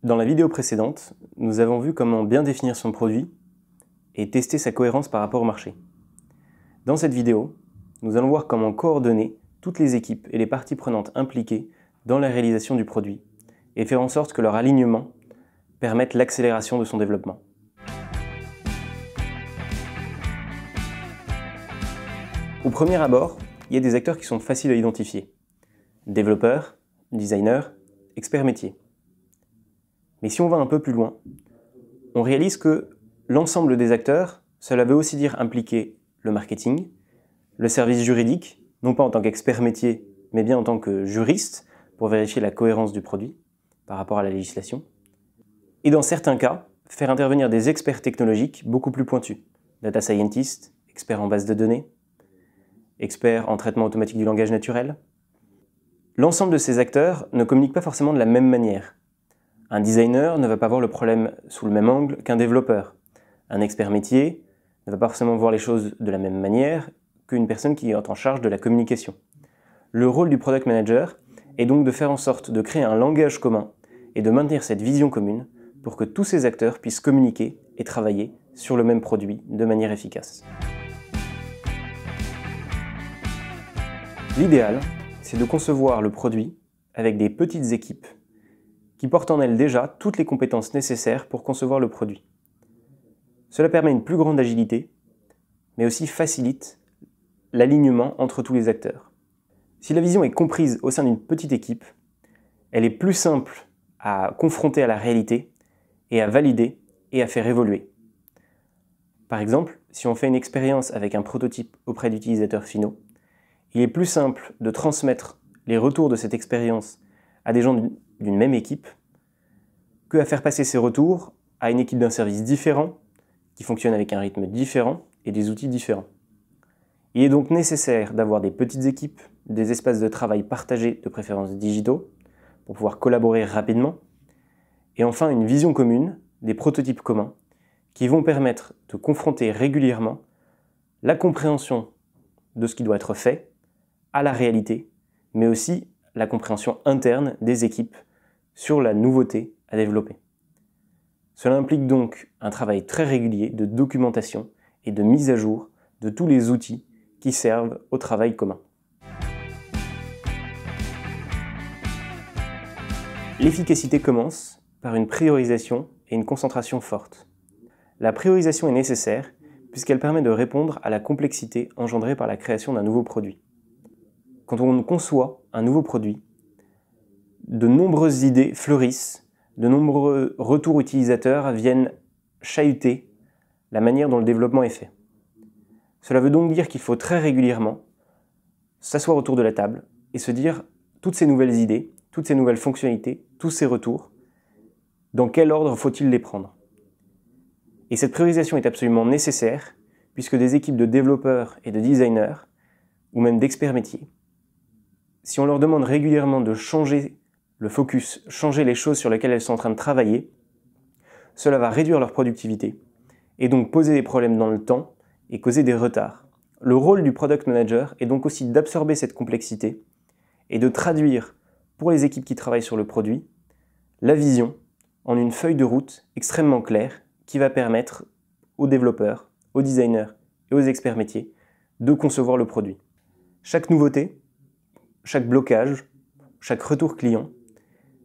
Dans la vidéo précédente, nous avons vu comment bien définir son produit et tester sa cohérence par rapport au marché. Dans cette vidéo, nous allons voir comment coordonner toutes les équipes et les parties prenantes impliquées dans la réalisation du produit et faire en sorte que leur alignement permette l'accélération de son développement. Au premier abord, il y a des acteurs qui sont faciles à identifier. Développeurs, designers, experts métiers. Mais si on va un peu plus loin, on réalise que l'ensemble des acteurs, cela veut aussi dire impliquer le marketing, le service juridique, non pas en tant qu'expert métier, mais bien en tant que juriste, pour vérifier la cohérence du produit par rapport à la législation. Et dans certains cas, faire intervenir des experts technologiques beaucoup plus pointus, data scientists, experts en base de données, experts en traitement automatique du langage naturel. L'ensemble de ces acteurs ne communiquent pas forcément de la même manière. Un designer ne va pas voir le problème sous le même angle qu'un développeur. Un expert métier ne va pas forcément voir les choses de la même manière qu'une personne qui est en charge de la communication. Le rôle du product manager est donc de faire en sorte de créer un langage commun et de maintenir cette vision commune pour que tous ces acteurs puissent communiquer et travailler sur le même produit de manière efficace. L'idéal, c'est de concevoir le produit avec des petites équipes qui portent en elles déjà toutes les compétences nécessaires pour concevoir le produit. Cela permet une plus grande agilité, mais aussi facilite l'alignement entre tous les acteurs. Si la vision est comprise au sein d'une petite équipe, elle est plus simple à confronter à la réalité et à valider et à faire évoluer. Par exemple, si on fait une expérience avec un prototype auprès d'utilisateurs finaux, il est plus simple de transmettre les retours de cette expérience à des gens d'une même équipe que à faire passer ces retours à une équipe d'un service différent qui fonctionne avec un rythme différent et des outils différents. Il est donc nécessaire d'avoir des petites équipes, des espaces de travail partagés de préférence digitaux pour pouvoir collaborer rapidement et enfin une vision commune, des prototypes communs qui vont permettre de confronter régulièrement la compréhension de ce qui doit être fait à la réalité, mais aussi la compréhension interne des équipes sur la nouveauté à développer. Cela implique donc un travail très régulier de documentation et de mise à jour de tous les outils qui servent au travail commun. L'efficacité commence par une priorisation et une concentration forte. La priorisation est nécessaire puisqu'elle permet de répondre à la complexité engendrée par la création d'un nouveau produit. Quand on conçoit un nouveau produit, de nombreuses idées fleurissent, de nombreux retours utilisateurs viennent chahuter la manière dont le développement est fait. Cela veut donc dire qu'il faut très régulièrement s'asseoir autour de la table et se dire toutes ces nouvelles idées, toutes ces nouvelles fonctionnalités, tous ces retours, dans quel ordre faut-il les prendre? Et cette priorisation est absolument nécessaire puisque des équipes de développeurs et de designers, ou même d'experts métiers, si on leur demande régulièrement de changer le focus, changer les choses sur lesquelles elles sont en train de travailler, cela va réduire leur productivité et donc poser des problèmes dans le temps et causer des retards. Le rôle du product manager est donc aussi d'absorber cette complexité et de traduire pour les équipes qui travaillent sur le produit la vision en une feuille de route extrêmement claire qui va permettre aux développeurs, aux designers et aux experts métiers de concevoir le produit. Chaque nouveauté, chaque blocage, chaque retour client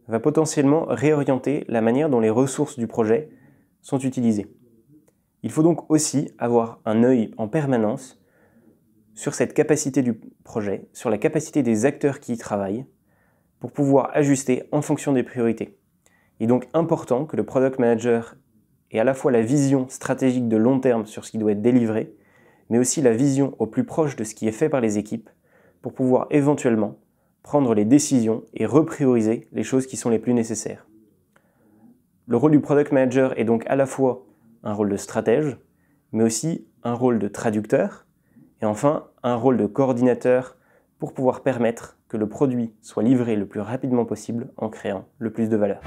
va potentiellement réorienter la manière dont les ressources du projet sont utilisées. Il faut donc aussi avoir un œil en permanence sur cette capacité du projet, sur la capacité des acteurs qui y travaillent, pour pouvoir ajuster en fonction des priorités. Il est donc important que le product manager ait à la fois la vision stratégique de long terme sur ce qui doit être délivré, mais aussi la vision au plus proche de ce qui est fait par les équipes, pour pouvoir éventuellement prendre les décisions et reprioriser les choses qui sont les plus nécessaires. Le rôle du product manager est donc à la fois un rôle de stratège, mais aussi un rôle de traducteur, et enfin un rôle de coordinateur pour pouvoir permettre que le produit soit livré le plus rapidement possible en créant le plus de valeur.